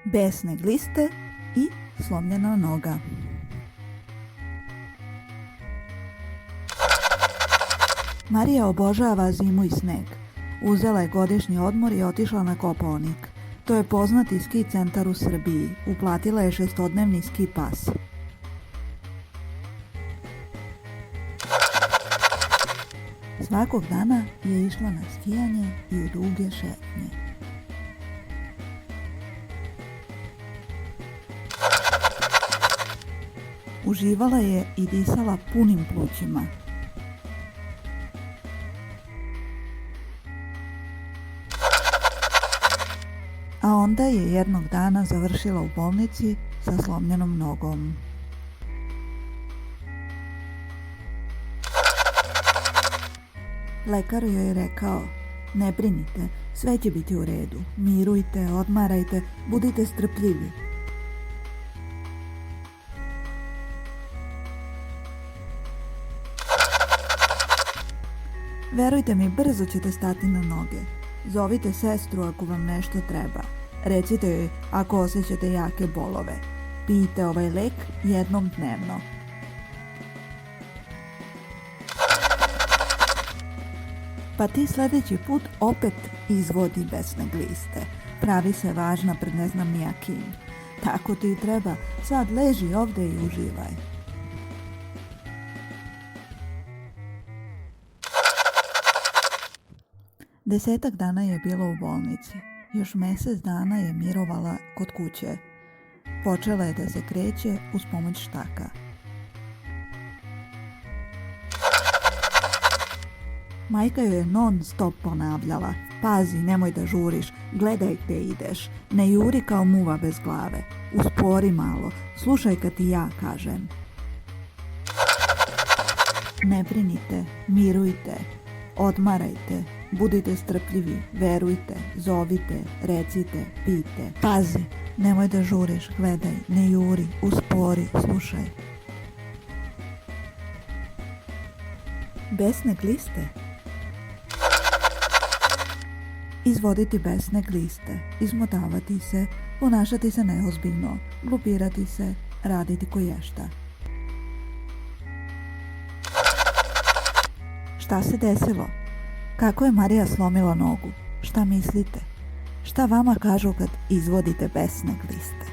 besne gliste i slomljena noga. Marija obožava zimu i sneg. Uzela je godišnji odmor i otišla na Kopaonik. To je poznati ski centar u Srbiji. Uplatila je 6-dnevni ski pas. Svakog dana je išla na skijanje i u duge šetnje. Uživala je i disala punim plućima. A onda je jednog dana završila u bolnici sa slomljenom nogom. Lekar joj je rekao: ne brinite, sve će biti u redu, mirujte, odmarajte, budite strpljivi. Verujte mi, brzo ćete stati na noge. Zovite sestru ako vam nešto treba. Recite joj ako osjećate jake bolove. Pijte ovaj lek jednom dnevno. Pa ti sljedeći put opet izvodi besne gliste. Pravi se važna pred ne znam nija kim. Tako ti treba. Sad leži ovdje i uživaj. Desetak dana je bila u bolnici. Još mjesec dana je mirovala kod kuće. Počela je da se kreće uz pomoć štaka. Majka joj je non stop ponavljala: pazi, nemoj da žuriš, gledaj gdje ideš, ne juri kao muva bez glave, uspori malo, slušaj kad ti ja kažem. Ne brinite, mirujte, odmarajte, budite strpljivi, verujte, zovite, recite, pijte. Pazi, nemoj da žuriš, gledaj, ne juri, uspori, slušaj. Besne gliste. Izvoditi besne gliste, izmotavati se, ponašati se neozbiljno, glupirati se, raditi koješta. Šta se desilo? Kako je Marija slomila nogu? Šta mislite? Šta vama kažu kad izvodite besne gliste?